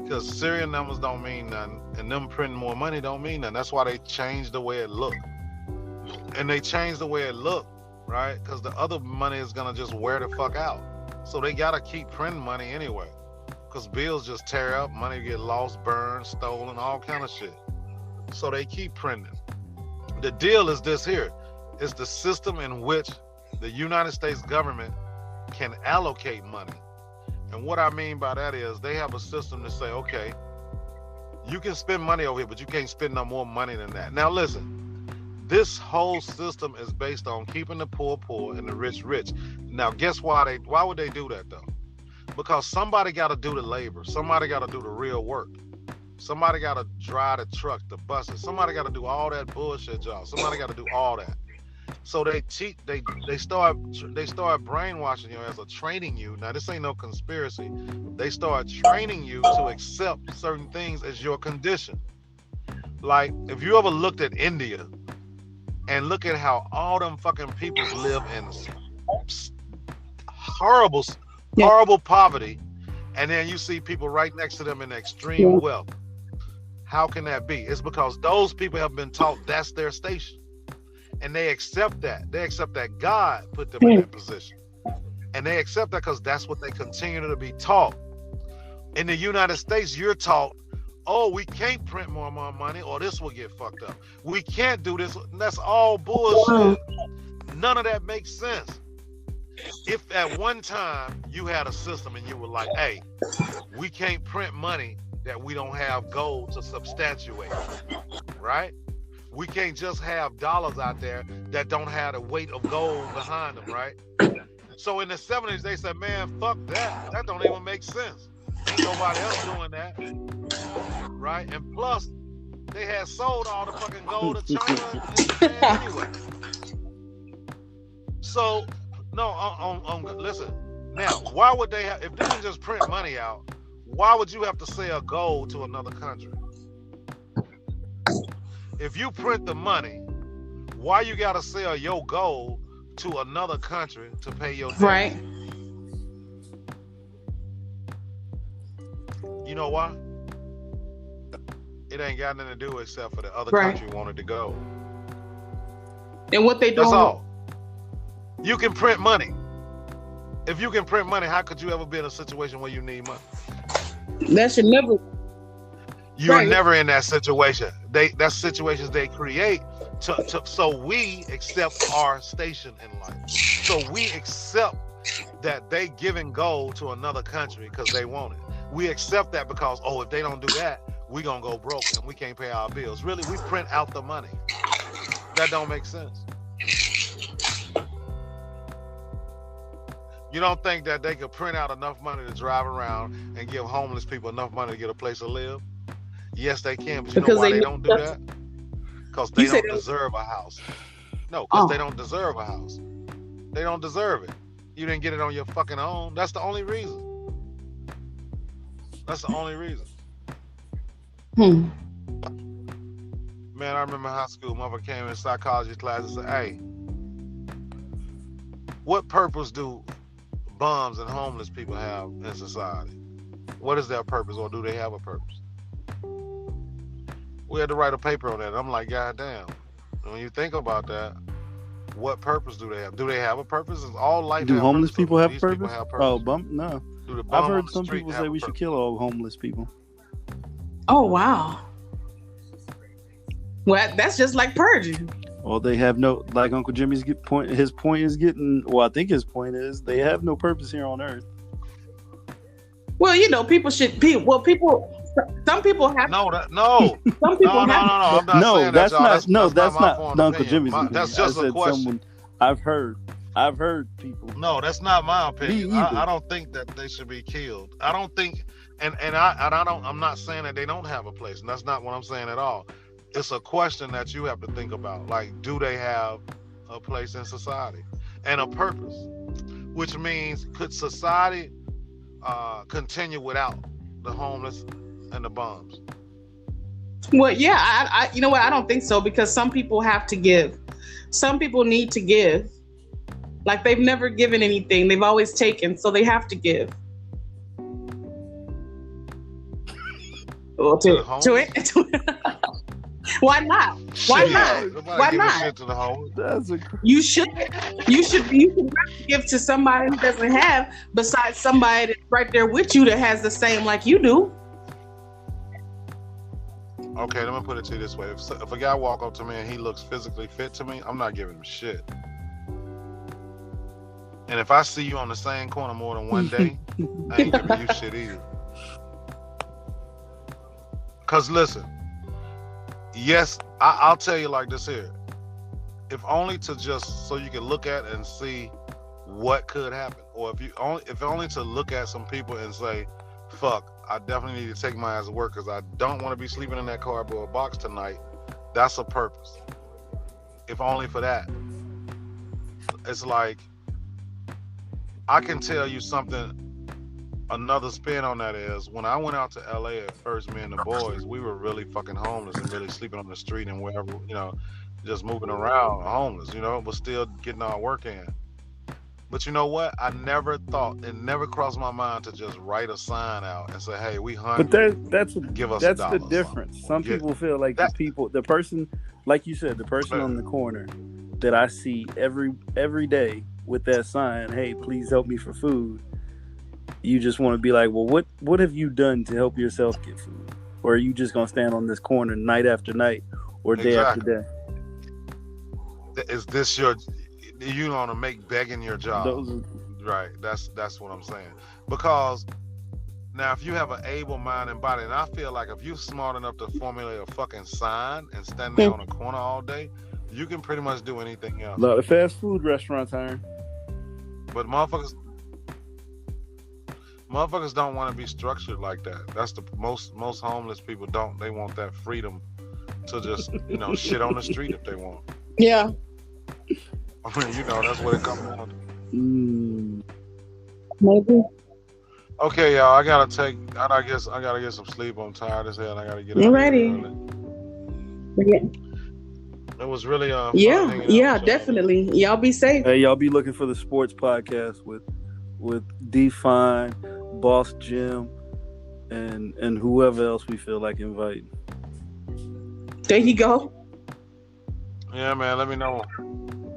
Because serial numbers don't mean nothing, and them printing more money don't mean nothing. That's why they changed the way it looked. And they changed the way it looked, right? Because the other money is gonna just wear the fuck out. So they gotta keep printing money anyway. Because bills just tear up, money get lost, burned, stolen, all kind of shit. So they keep printing. The deal is this here. It's the system in which the United States government can allocate money. And what I mean by that is they have a system to say, okay, you can spend money over here, but you can't spend no more money than that. Now listen, this whole system is based on keeping the poor poor and the rich rich. Now guess why would they do that though? Because somebody got to do the labor. Somebody got to do the real work. Somebody got to drive the truck, the buses. Somebody got to do all that bullshit job. Somebody got to do all that. So they start brainwashing you as a training you. Now this ain't no conspiracy. They start training you to accept certain things as your condition. Like if you ever looked at India and look at how all them fucking people live in horrible poverty, and then you see people right next to them in extreme wealth. How can that be? It's because those people have been taught that's their station. And they accept that. They accept that God put them in that position. And they accept that because that's what they continue to be taught. In the United States, you're taught, oh, we can't print more money or this will get fucked up. We can't do this. That's all bullshit. None of that makes sense. If at one time you had a system and you were like, hey, we can't print money that we don't have gold to substantiate, right? We can't just have dollars out there that don't have the weight of gold behind them, right? So in the 70s, they said, man, fuck that. That don't even make sense. Ain't nobody else doing that, right? And plus, they had sold all the fucking gold to China and Japan anyway. So, no, listen. Now, why would they have, if they can just print money out, why would you have to sell gold to another country? If you print the money, why you gotta sell your gold to another country to pay your debt? Right. You know why? It ain't got nothing to do except for the other Right. country wanted to go. And what they doing? That's all. You can print money. If you can print money, how could you ever be in a situation where you need money? That should never. You're Right. never in that situation. That's situations they create so we accept our station in life. So we accept that they giving gold to another country because they want it. We accept that because, oh, if they don't do that, we gonna go broke and we can't pay our bills. Really, we print out the money. That don't make sense. You don't think that they could print out enough money to drive around and give homeless people enough money to get a place to live? Yes, they can, but you know why they don't do that? Because they don't deserve a house. No, because they don't deserve a house. They don't deserve it. You didn't get it on your fucking own. That's the only reason. That's the only reason. Man, I remember high school, mother came in psychology class and said, hey, what purpose do bums and homeless people have in society? What is their purpose, or do they have a purpose? We had to write a paper on that. I'm like, God damn. When you think about that, what purpose do they have? Do they have a purpose? Is all life Do have homeless purpose, people or have these purpose? people have purpose? Oh, no. Do the bum I've on heard the some street people have say a we should purpose? kill all homeless people. Oh wow. Well, that's just like purging. Well, they have no, like Uncle Jimmy's point. His point is getting. Well, I think his point is they have no purpose here on Earth. Well, you know, people should be. Well, people. Some people have. No, Some people have. I'm not No, saying that, that's y'all. not. No, That's that's not my not point of Uncle opinion. Jimmy's opinion. That's I just a said question. someone. I've heard people. No, that's not my opinion. Me either. I don't think that they should be killed. I don't think, and I don't. I'm not saying that they don't have a place, and that's not what I'm saying at all. It's a question that you have to think about. Like, do they have a place in society and a purpose? Which means, could society continue without the homeless and the bums? Well, yeah, I you know what? I don't think so, because some people have to give. Some people need to give. Like, they've never given anything; they've always taken, so they have to give. Well, to it. Why not? Why Shit, not? nobody Why giving not? shit to the homeless. That's a. You should give to somebody who doesn't have, besides somebody that's right there with you that has the same like you do. Okay, let me put it to you this way: if a guy walk up to me and he looks physically fit to me, I'm not giving him shit. And if I see you on the same corner more than one day, I ain't giving you shit either. Cause listen, yes, I'll tell you like this here. If only to just so you can look at and see what could happen, or if only to look at some people and say, "Fuck, I definitely need to take my ass to work because I don't want to be sleeping in that cardboard box tonight." That's a purpose. If only for that. It's like, I can tell you something. Another spin on that is, when I went out to LA at first, me and the boys, we were really fucking homeless and really sleeping on the street and wherever, just moving around homeless, but still getting our work in. But you know what? I never thought, it never crossed my mind to just write a sign out and say, "Hey, we hungry. But give us that's $1 the difference. Some Yeah. people feel like the person, like you said, the person on the corner that I see every day with that sign, "Hey, please help me for food." You just want to be like, well, what have you done to help yourself get food? Or are you just gonna stand on this corner night after night or day after day? Is this you want to make begging your job? Right. That's what I'm saying. Because now, if you have an able mind and body, and I feel like if you're smart enough to formulate a fucking sign and stand there on a corner all day, you can pretty much do anything else. No, the fast food restaurants aren't. But motherfuckers don't want to be structured like that. That's the most homeless people don't. They want that freedom to just shit on the street if they want. Yeah. I mean, that's what it comes down to. Maybe. Okay, y'all. I guess I gotta get some sleep. I'm tired as hell. I gotta get. You ready? It was really fun. Yeah, definitely. Y'all be safe. Hey, y'all be looking for the sports podcast with D-Fine, Boss Jim, and whoever else we feel like inviting. There you go. Yeah, man. Let me know.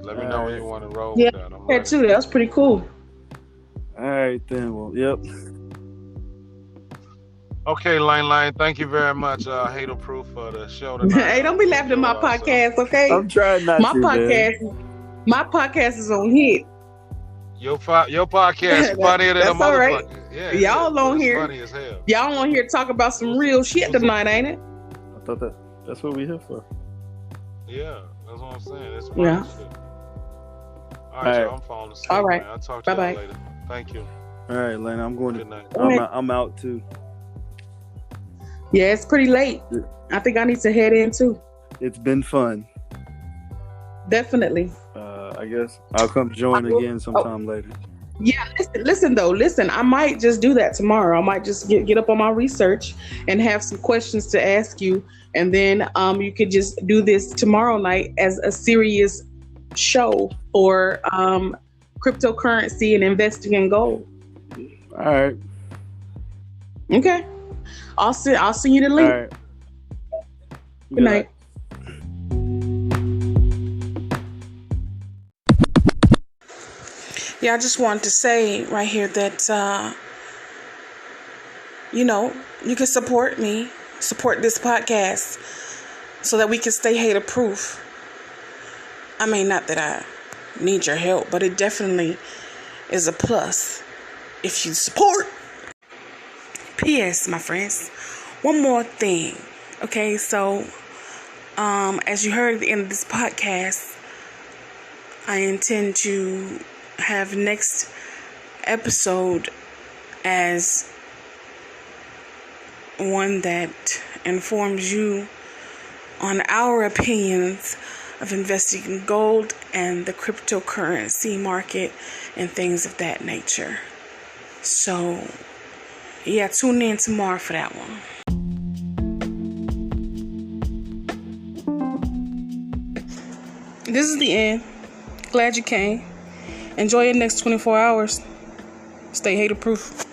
Let me know when you want to roll Yeah, with that. I'm ready. too. That was pretty cool. All right, then. Well, yep. Okay, Lane. Thank you very much. Hater Proof for the show tonight. Hey, don't be laughing at my podcast, okay? I'm trying not my to. My podcast is on hit. Your podcast funnier than a That's all right. motherfucker. Yeah, Y'all on here. Funny as hell. Y'all on here to talk about some real shit tonight, ain't it? I thought that's what we here for. Yeah, that's what I'm saying. It's Yeah. shit. All right, y'all. I'm falling asleep. All right. Man. I'll talk to you Bye-bye. later. Thank you. All right, Lane. I'm going Good night. I'm out too. Yeah, it's pretty late. I think I need to head in too. It's been fun. Definitely. I guess I'll come join again sometime later. Yeah, listen. I might just do that tomorrow. I might just get up on my research and have some questions to ask you, and then you could just do this tomorrow night as a serious show for cryptocurrency and investing in gold. All right. Okay. I'll send you the link. All right. Good night. Yeah, I just wanted to say right here that, you can support me, support this podcast so that we can stay hater proof. I mean, not that I need your help, but it definitely is a plus if you support. P.S., my friends, one more thing. Okay, so as you heard at the end of this podcast, I intend to have next episode as one that informs you on our opinions of investing in gold and the cryptocurrency market and things of that nature. So, yeah, tune in tomorrow for that one. This is the end. Glad you came. Enjoy your next 24 hours. Stay hater proof.